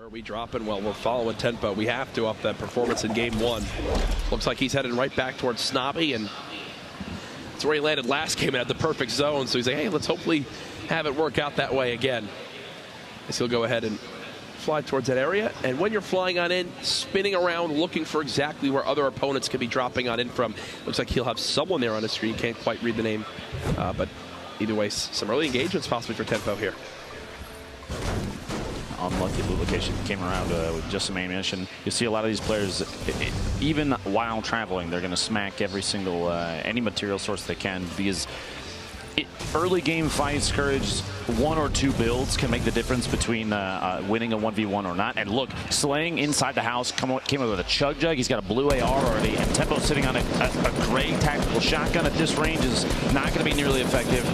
Where are we dropping? Well, we're following tempo. We have to up that performance in game one. Looks like he's heading right back towards Snobby, and that's where he landed last game and had the perfect zone. So he's like, hey, let's hopefully have it work out that way again. As he'll go ahead and fly towards that area. And when you're flying on in, spinning around, looking for exactly where other opponents could be dropping on in from. Looks like he'll have someone there on his screen. Can't quite read the name. But either way, some early engagements possibly for tempo here. Unlucky loot location came around with just some ammunition. You see a lot of these players, even while traveling, they're going to smack every single any material source they can, because early game fights, courage, one or two builds can make the difference between winning a 1v1 or not. And look, Slaying inside the house came up with a chug jug. He's got a blue AR already, and Tempo sitting on a gray tactical shotgun at this range is not going to be nearly effective.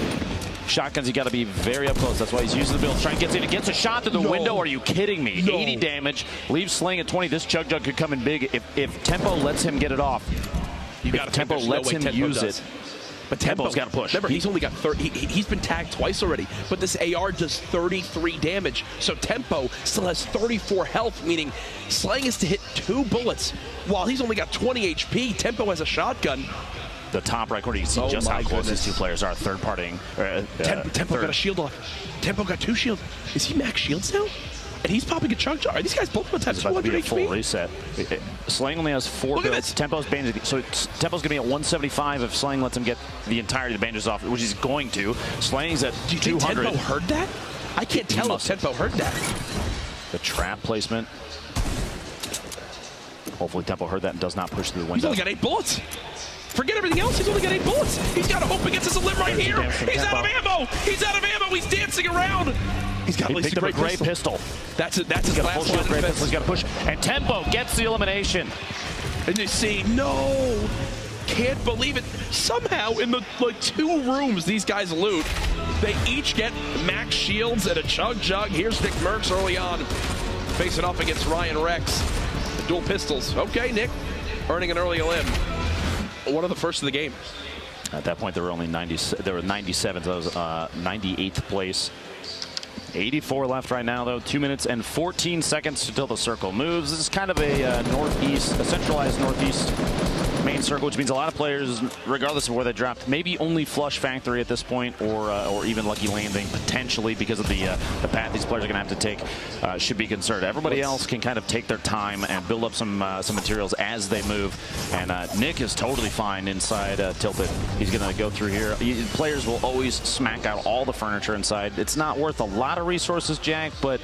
Shotguns, you got to be very up close. That's why he's using the build. Trying to get in. It gets a shot through the window. Are you kidding me? 80 damage. Leaves Slaying at 20. This chug jug could come in big if Tempo lets him get it off. Tempo lets him use it. But Tempo's got to push. Remember, he's only got 30. He's been tagged twice already. But this AR does 33 damage. So Tempo still has 34 health, meaning Slaying is to hit 2 bullets. While he's only got 20 HP, Tempo has a shotgun. The top right corner, you see just how close these two players are. Third partying. Tempo got a shield off. Tempo got 2 shields. Is he max shields now? And he's popping a chug jar. Are these guys both about to have 200 HP? Full reset. Slaying only has 4 builds. Tempo's bandaged. So Tempo's going to be at 175 if Slaying lets him get the entirety of the bandages off, which he's going to. Slaying's at 200. Do you think Tempo heard that? I can't tell if Tempo heard that. The trap placement. Hopefully Tempo heard that and does not push through the window. He's only got 8 bullets. Forget everything else. He's only got 8 bullets. He's got to hope against his limb right here. He's out of ammo. He's out of ammo. He's dancing around. He's got picked up a gray pistol. That's his last line of defense. He's got to push. And Tempo gets the elimination. And you see, no. Can't believe it. Somehow, in the 2 rooms these guys loot, they each get max shields and a chug jug. Here's Nick Merckx early on, facing off against Ryan Rex. The dual pistols. Okay, Nick, earning an early limb. One of the first of the game. At that point, there were only 97. There were 97. So that was 98th place. 84 left right now, though. 2 minutes and 14 seconds until the circle moves. This is kind of a northeast, a centralized northeast main circle, which means a lot of players, regardless of where they dropped, maybe only flush factory at this point, or even lucky landing potentially because of the path these players are going to have to take. Should be concerned. Everybody else can kind of take their time and build up some materials as they move. And Nick is totally fine inside Tilted. He's going to go through here. Players will always smack out all the furniture inside. It's not worth a lot of resources, Jack, but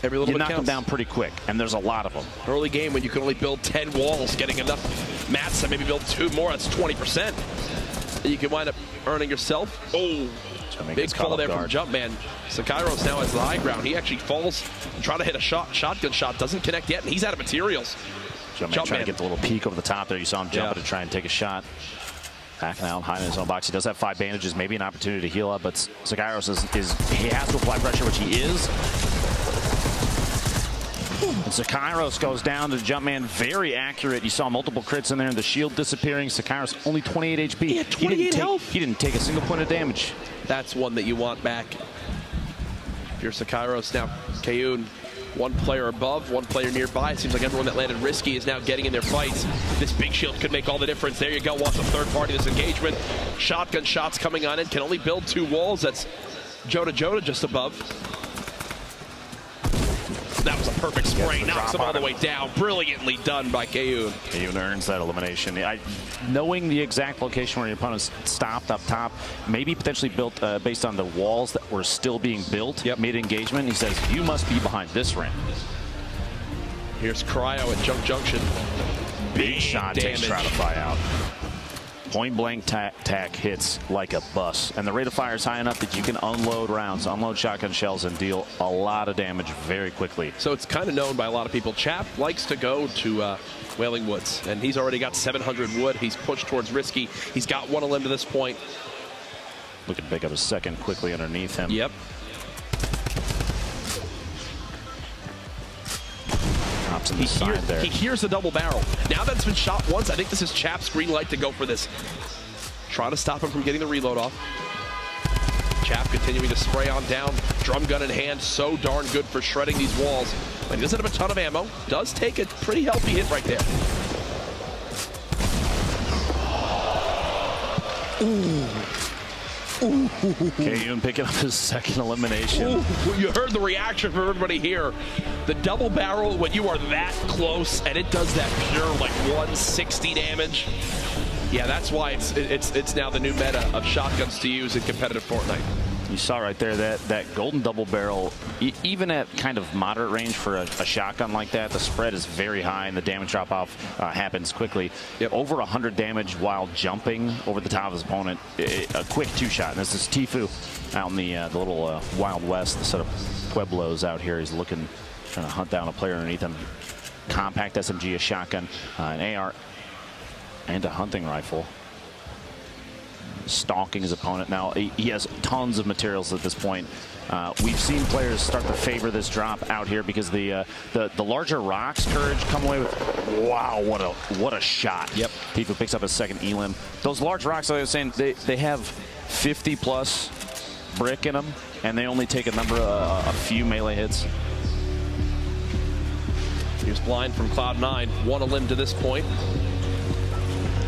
every little you bit knock counts. them down pretty quick, and there's a lot of them. Early game when you can only build 10 walls, getting enough mats to maybe build 2 more, that's 20%. You can wind up earning yourself. Oh, big fall there from Jumpman. Sakairos now has the high ground. He actually falls, trying to hit a shotgun shot, doesn't connect yet, and he's out of materials. Jumpman trying to get the little peek over the top there. You saw him jumping to try and take a shot. Backing out, hiding in his own box. He does have 5 bandages, maybe an opportunity to heal up, but Sakairos he has to apply pressure, which he is. And Sakairos goes down to the Jumpman, very accurate. You saw multiple crits in there, and the shield disappearing. Sakairos only 28 HP. He had 28 health. He didn't take a single point of damage. That's one that you want back. If you're Sakairos now, Kayun, 1 player above, 1 player nearby. It seems like everyone that landed risky is now getting in their fights. This big shield could make all the difference. There you go. Wants a third party this engagement. Shotgun shots coming on in. Can only build 2 walls. That's Joda just above. That was a perfect spray. Knocks him all the way down. Brilliantly done by Kayun. Kayun earns that elimination. Knowing the exact location where your opponents stopped up top, maybe potentially built based on the walls that were still being built mid-engagement. He says, you must be behind this ring. Here's Cryo at Junk Junction. Big shot takes Stratify out. Point blank tack hits like a bus, and the rate of fire is high enough that you can unload rounds, unload shotgun shells, and deal a lot of damage very quickly. So it's kind of known by a lot of people. Chap likes to go to Wailing Woods, and he's already got 700 wood. He's pushed towards Risky. He's got 1 limb to this point. Looking to pick up a second quickly underneath him. Yep. He hears the double barrel. Now that it's been shot once, I think this is Chap's green light to go for this. Try to stop him from getting the reload off. Chap continuing to spray on down. Drum gun in hand, so darn good for shredding these walls. But he doesn't have a ton of ammo. Does take a pretty healthy hit right there. Ooh. Kaiden picking up his second elimination. Ooh, you heard the reaction from everybody here. The double barrel, when you are that close, and it does that pure like 160 damage. Yeah, that's why it's now the new meta of shotguns to use in competitive Fortnite. You saw right there that golden double barrel, even at kind of moderate range for a shotgun like that, the spread is very high and the damage drop off happens quickly. Yep. Over 100 damage while jumping over the top of his opponent. A quick two-shot. And this is Tfue out in the little Wild West, the set of Pueblos out here. He's looking, trying to hunt down a player underneath him. Compact SMG, a shotgun, an AR, and a hunting rifle. Stalking his opponent. Now he has tons of materials at this point. We've seen players start to favor this drop out here because the larger rocks, Courage, come away with. Wow, what a shot! Yep. Tfue picks up his second elim. Those large rocks, like I was saying, they have 50+ brick in them, and they only take a few melee hits. He was blind from Cloud9. One a limb to this point.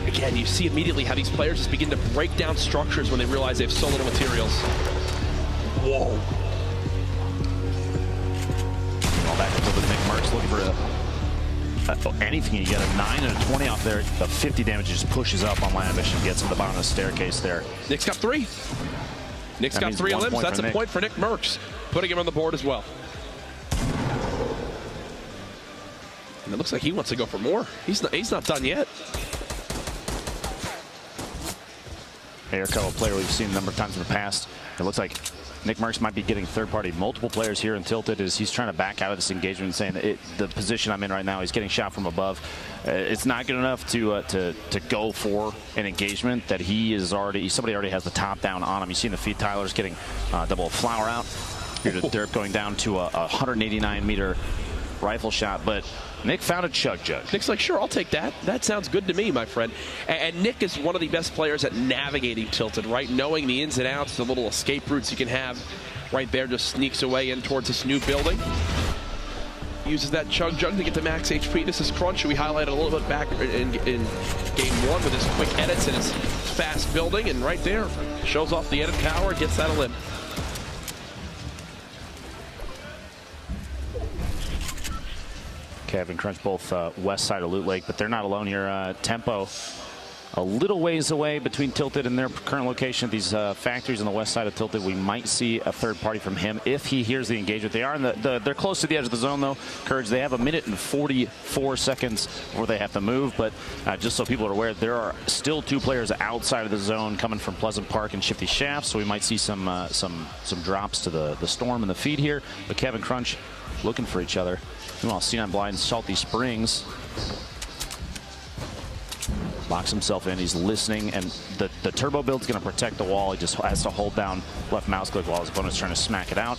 Again, you see immediately how these players just begin to break down structures when they realize they have so little materials. Whoa. All back up with Nick Merckx looking for anything. You get a 9 and a 20 off there. The 50 damage just pushes up on land mission, gets to the bottom of the staircase there. Nick's got 3. Nick's got 3 limbs. That's a point for Nick Merckx, putting him on the board as well. And it looks like he wants to go for more. He's not done yet. Airco, a player we've seen a number of times in the past. It looks like Nick Merckx might be getting third-party. Multiple players here in Tilted as he's trying to back out of this engagement and saying that the position I'm in right now, he's getting shot from above. It's not good enough to go for an engagement that somebody already has the top down on him. You've seen the feed Tyler's getting double flower out. Here to Derp going down to a 189-meter rifle shot, but Nick found a chug jug. Nick's like, sure, I'll take that. That sounds good to me, my friend. And Nick is one of the best players at navigating Tilted, right? Knowing the ins and outs, the little escape routes you can have right there, just sneaks away in towards this new building. Uses that chug jug to get to max HP. This is Crunch, who we highlighted a little bit back in game 1 with his quick edits and his fast building. And right there, shows off the edit power, gets that a limb. Kev and Crunch both west side of Loot Lake, but they're not alone here. Tempo a little ways away between Tilted and their current location at these factories on the west side of Tilted. We might see a third party from him if he hears the engagement. They are they're close to the edge of the zone though. Courage, they have 1 minute and 44 seconds before they have to move, but just so people are aware, there are still 2 players outside of the zone coming from Pleasant Park and Shifty Shafts, so we might see some drops to the Storm and the feed here. But Kevin Crunch looking for each other. Meanwhile, C9 Blind, Salty Springs locks himself in. He's listening, and the turbo build's going to protect the wall. He just has to hold down left mouse click while his opponent's trying to smack it out.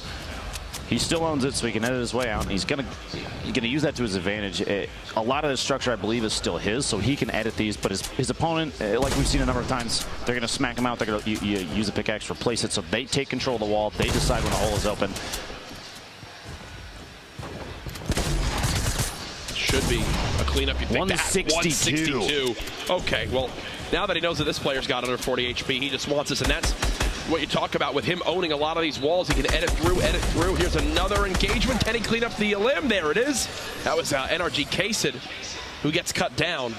He still owns it, so he can edit his way out, and he's going to use that to his advantage. A lot of this structure, I believe, is still his, so he can edit these, but his opponent, like we've seen a number of times, they're going to smack him out. They're going to use a pickaxe, replace it, so they take control of the wall. They decide when the hole is open. Should be a cleanup. You think 162. 162. Okay, well, now that he knows that this player's got under 40 HP, he just wants this, and that's what you talk about with him owning a lot of these walls. He can edit through. Here's another engagement. Can he clean up the limb? There it is. That was NRG Kasid who gets cut down.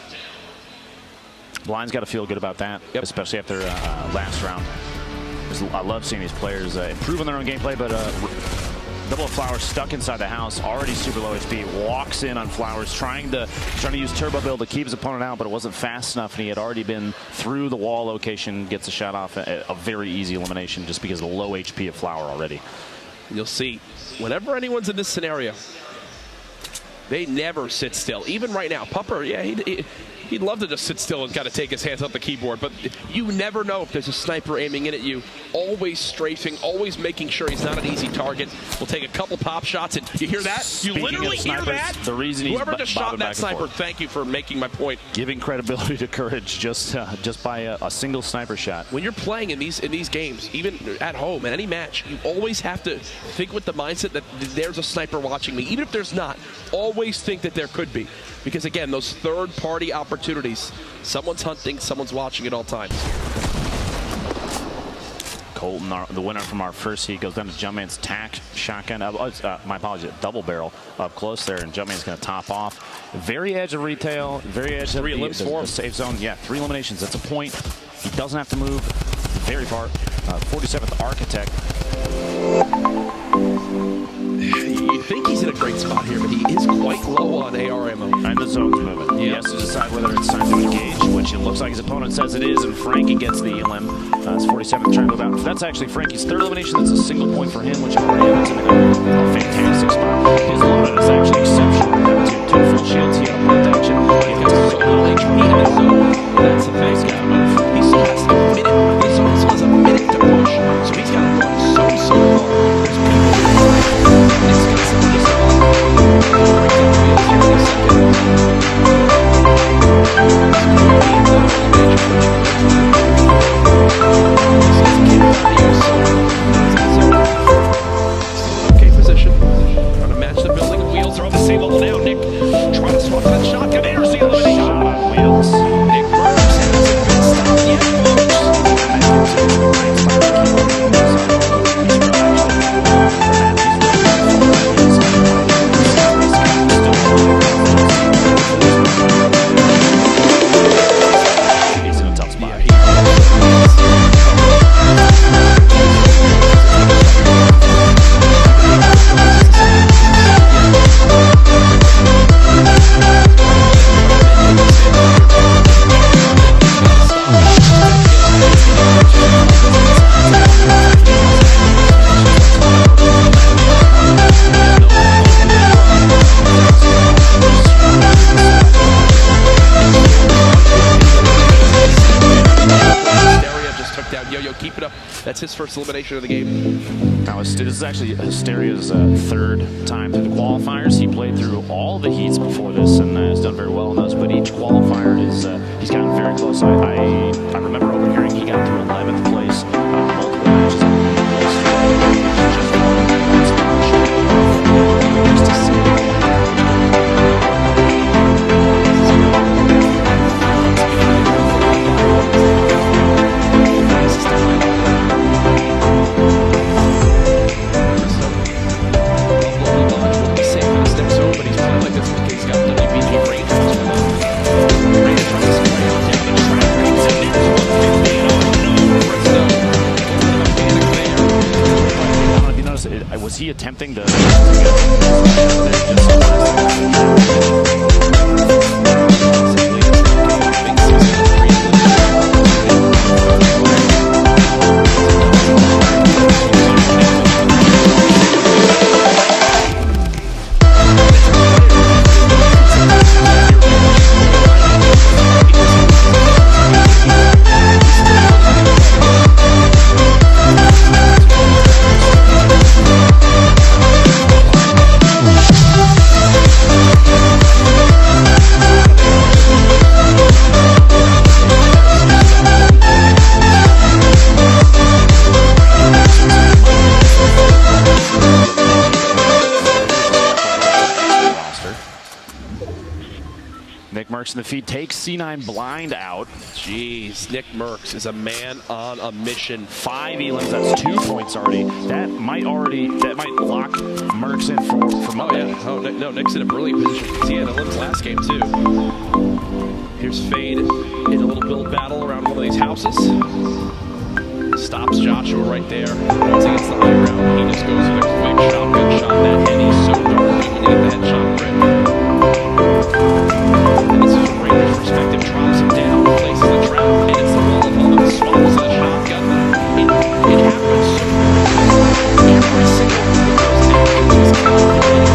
Blind's got to feel good about that, especially after last round. I love seeing these players improve on their own gameplay, but Double Flowers stuck inside the house, already super low HP, walks in on Flowers, trying to use turbo build to keep his opponent out, but it wasn't fast enough, and he had already been through the wall location, gets a shot off, a very easy elimination just because of the low HP of Flower already. You'll see, whenever anyone's in this scenario, they never sit still. Even right now, Pupper, yeah, He'd love to just sit still and kind of take his hands off the keyboard, but you never know if there's a sniper aiming in at you. Always strafing, always making sure he's not an easy target. We'll take a couple pop shots, and you hear that? Speaking you literally hear that? The reason he's Whoever just shot that sniper, thank you for making my point. Giving credibility to courage just by a single sniper shot. When you're playing in these games, even at home, in any match, you always have to think with the mindset that there's a sniper watching me. Even if there's not, always think that there could be. Because again, those third-party opportunities, someone's hunting, someone's watching at all times. Colton, the winner from our first heat, goes down to Jumpman's tack shotgun. My apologies, double barrel up close there, and Jumpman's going to top off. Very edge of retail, very edge of the safe zone. Yeah, 3 eliminations. That's a point. He doesn't have to move very far. 47th Architect. You think he's in a great spot here, but he is quite low on AR ammo. And the zone's moving. He has to decide whether it's time to engage, which it looks like his opponent says it is, and Frankie gets the elim. It's 47th trying to go down. That's actually Frankie's 3rd elimination. That's a single point for him, which already puts him in a fantastic spot. His loadout is actually exceptional. Two full shields, he got a protection. He's got so little HP in his zone. That's the thing. He's got to move. He still has a minute. He still has a minute to push, so he's got to run so far. There's okay position. Trying to match the building. Wheels are on the same level now. Nick trying to swap that shotgun. There's the elimination. Shot on wheels. Nick Burks hasn't been stopped yet, he's in a tough spot. Keep it up. That's his first elimination of the game. Now, this is actually Hysteria's 3rd time through the qualifiers. He played through all the heats before this and has done very well in those, but each qualifier is he's gotten very close. I remember overhearing he got to 11th place multiple matches. Was he attempting to... In the feed, takes C9 blind out. Jeez, Nick Merckx is a man on a mission. 5 elims, that's 2 points already. That might lock Merckx in for Monday. Yeah. Oh no, Nick's in a brilliant position. He had elims last game too. Here's Fade in a little build battle around one of these houses. Stops Joshua right there. Once he gets the high ground, he just goes for the quick shotgun shot. That heady's so dark, he can get the headshot grip. And this is from Raider's perspective, drops him down, places the trap, and it's the wall of him, swallows the shotgun. It happens so quickly. Every single one of those actions is calculated.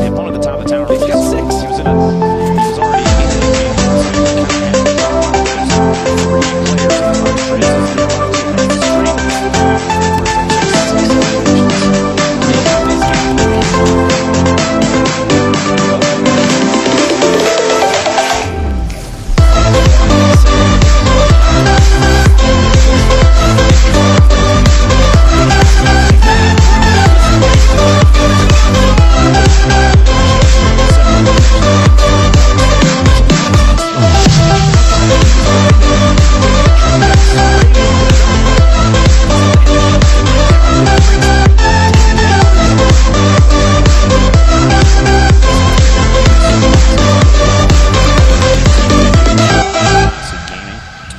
hit one at the top of the tower. He's got 6. He was in a. He was already in the game.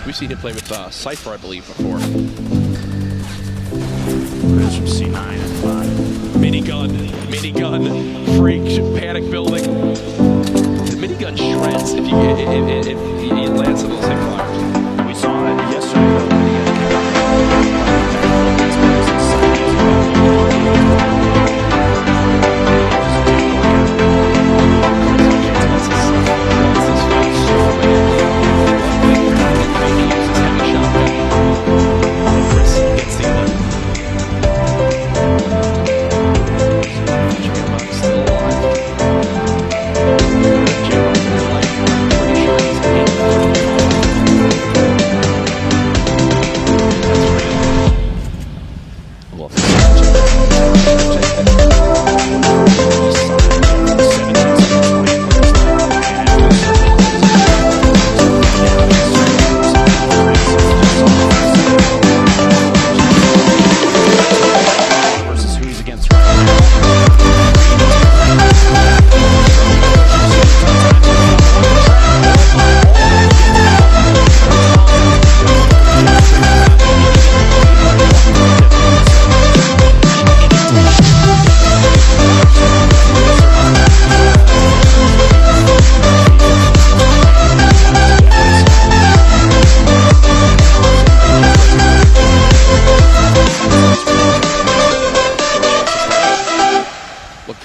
We've seen him play with Cypher, I believe, before. That's from C9 and 5. Minigun, freak, panic building. The minigun shreds if he lands on those hip flyers. We saw that yesterday.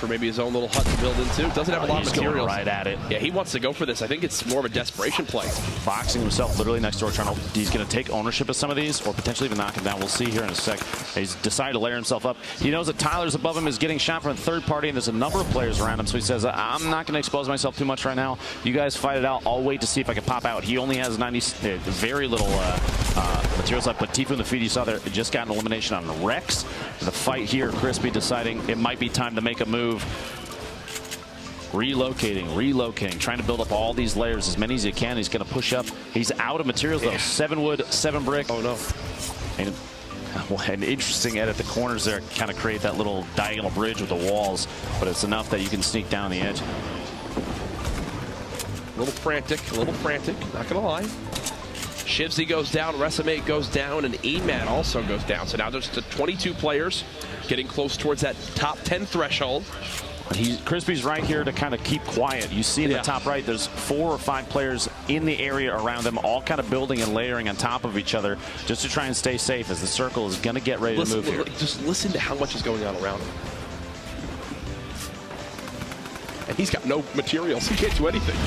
Maybe his own little hut to build into. Doesn't have a lot of materials. Right at it. Yeah, he wants to go for this. I think it's more of a desperation play. Boxing himself literally next door, trying to. He's going to take ownership of some of these, or potentially even knock him down. We'll see here in a sec. He's decided to layer himself up. He knows that Tyler's above him, is getting shot from a third party, and there's a number of players around him. So he says, "I'm not going to expose myself too much right now. You guys fight it out. I'll wait to see if I can pop out." He only has very little materials left. But Tfue in the feed, you saw there, just got an elimination on Rex. The fight here, Crispy deciding it might be time to make a move. Relocating, trying to build up all these layers, as many as he can. He's going to push up. He's out of materials, though. 7 wood, 7 brick. Oh, no. And an interesting edit. The corners there kind of create that little diagonal bridge with the walls, but it's enough that you can sneak down the edge. A little frantic, not going to lie. Shivzy goes down, Resume goes down, and Emat also goes down. So now there's 22 players getting close towards that top 10 threshold. Crispy's right here to kind of keep quiet. You see in the top right, there's 4 or 5 players in the area around them, all kind of building and layering on top of each other just to try and stay safe as the circle is going to get ready to move here. Just listen to how much is going on around him. And he's got no materials. He can't do anything.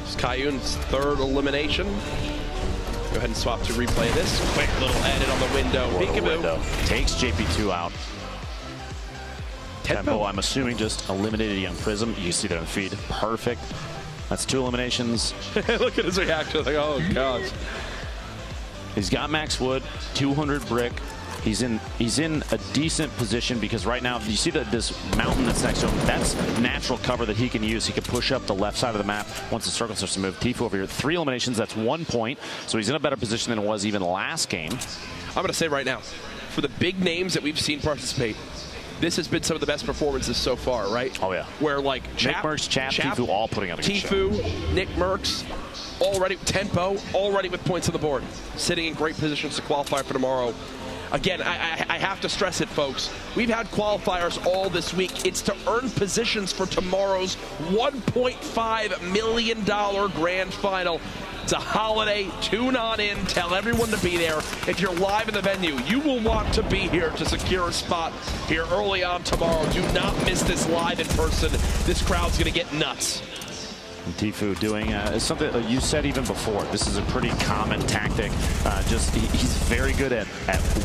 It's Kayun's 3rd elimination. Go ahead and swap to replay this. Quick little edit on the window. Takes JP2 out. Tempo, I'm assuming, just eliminated Young Prism. You see there in the feed. Perfect. That's 2 eliminations. Look at his reaction. Like, oh, gosh. He's got max wood, 200 brick. He's in a decent position because right now, you see this mountain that's next to him, that's natural cover that he can use. He can push up the left side of the map once the circle starts to move. Tfue over here, 3 eliminations, that's 1 point. So he's in a better position than it was even last game. I'm going to say right now, for the big names that we've seen participate, this has been some of the best performances so far, right? Oh, yeah. Where, like, Nick Merckx, Chap, Tfue all putting out a good show. Tfue, Nick Merckx, already, Tempo, already with points on the board. Sitting in great positions to qualify for tomorrow. Again, I have to stress it, folks. We've had qualifiers all this week. It's to earn positions for tomorrow's $1.5 million grand final. It's a holiday. Tune on in. Tell everyone to be there. If you're live in the venue, you will want to be here to secure a spot here early on tomorrow. Do not miss this live in person. This crowd's going to get nuts. And Tfue doing something you said even before. This is a pretty common tactic. He's very good at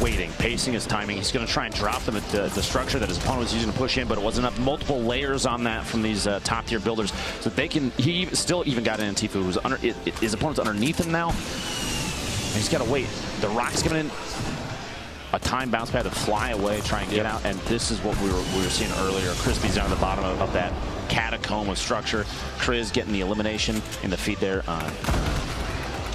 waiting, pacing his timing. He's going to try and drop the structure that his opponent was using to push in, but it wasn't enough. Multiple layers on that from these top tier builders, so they can. He still even got in. Tfue was under his opponent's underneath him now. And he's got to wait. The rock's coming in. A time bounce pad to fly away, try and get out, and this is what we were seeing earlier. Crispy's down at the bottom of that catacomb of structure. Kriz getting the elimination in the feed there.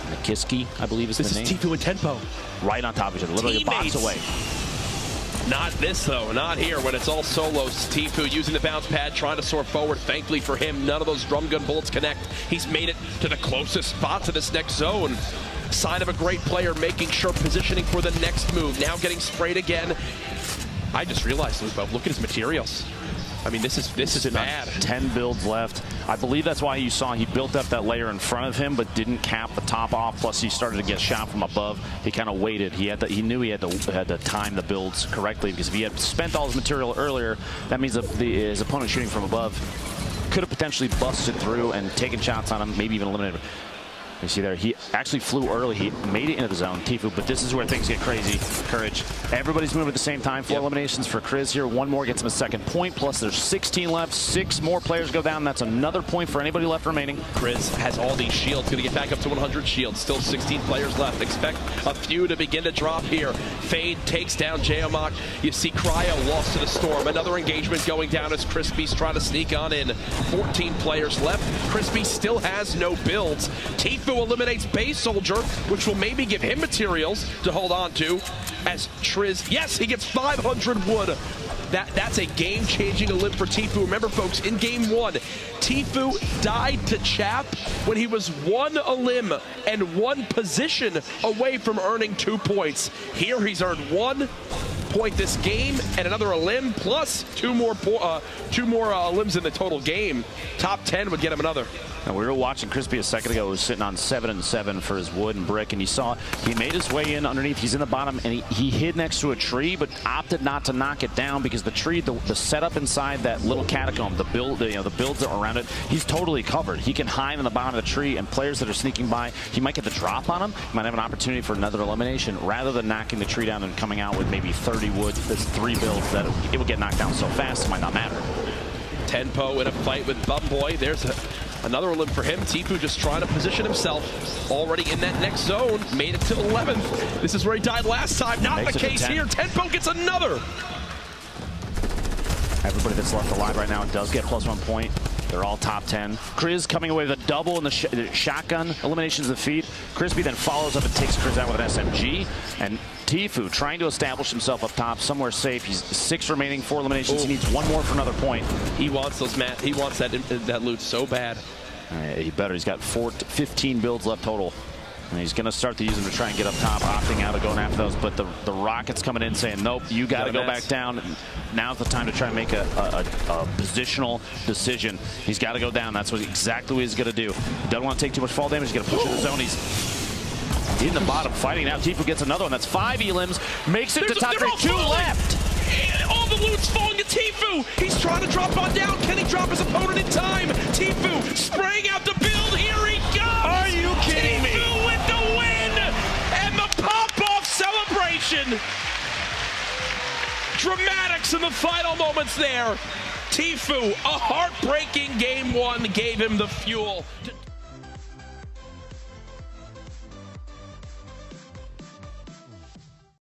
Nikiski, I believe is the name. This is Tfue and Tenpo. Right on top of each other, literally Teammates. a box away. Not this, though. Not here when it's all solos. Tfue using the bounce pad, trying to soar forward. Thankfully for him, none of those drum gun bullets connect. He's made it to the closest spot to this next zone. Sign of a great player, making sure positioning for the next move. Now getting sprayed again. I just realized, Lupo, look at his materials. I mean, this is bad. 10 builds left. I believe that's why you saw he built up that layer in front of him, but didn't cap the top off. Plus, he started to get shot from above. He kind of waited. He knew he had to time the builds correctly, because if he had spent all his material earlier, that means that his opponent shooting from above could have potentially busted through and taken shots on him, maybe even eliminated him. You see there, he actually flew early. He made it into the zone, Tfue, but this is where things get crazy. Courage. Everybody's moving at the same time. 4 eliminations for Kriz here. 1 more gets him a second point, plus there's 16 left. 6 more players go down. That's another point for anybody left remaining. Kriz has all these shields. Going to get back up to 100 shields. Still 16 players left. Expect a few to begin to drop here. Fade takes down Jayamak. You see Cryo lost to the storm. Another engagement going down as Crispy's trying to sneak on in. 14 players left. Crispy still has no builds. Tfue eliminates Base Soldier, which will maybe give him materials to hold on to. As Triz, yes, he gets 500 wood. That's a game-changing elim for Tfue. Remember, folks, in game 1, Tfue died to Chap when he was 1 elim and 1 position away from earning 2 points. Here, he's earned 1 point this game and another elim plus 2 more elims in the total game. Top 10 would get him another. Now, we were watching Crispy a second ago. He was sitting on 7 and 7 for his wood and brick, and you saw he made his way in underneath. He's in the bottom, and he hid next to a tree, but opted not to knock it down because the tree, the setup inside that little catacomb, the builds that are around it, he's totally covered. He can hide in the bottom of the tree, and players that are sneaking by, he might get the drop on him. He might have an opportunity for another elimination rather than knocking the tree down and coming out with maybe 30 wood. There's 3 builds that it will get knocked down so fast it might not matter. Tenpo in a fight with Bumboy. There's another elim for him. Tfue just trying to position himself. Already in that next zone. Made it to 11th. This is where he died last time. Not the case here. Tenpo gets another. Everybody that's left alive right now does get +1 point. They're all top 10. Kriz coming away with a double in the shotgun eliminations of the feed. Crispy then follows up and takes Kriz out with an SMG. And Tfue trying to establish himself up top somewhere safe. He's 6 remaining, 4 eliminations. He needs 1 more for another point. He wants those, Matt. He wants that loot so bad. He better. He's got 15 builds left total. And he's going to start to use them to try and get up top, opting out of going after those. But the Rockets coming in saying, nope, you got to go back down. Now's the time to try and make a positional decision. He's got to go down. That's exactly what he's going to do. He doesn't want to take too much fall damage. He's going to push in the zone. He's in the bottom fighting now. Tfue gets another one. That's 5 elims. Makes it to top 3. 2 left. All the loot's falling to Tfue. He's trying to drop on down. Can he drop his opponent in time? Tfue spraying out the build. Here he comes. Are you kidding me? Tfue with the win and the pop-off celebration. Dramatics in the final moments there. Tfue, a heartbreaking game 1, gave him the fuel.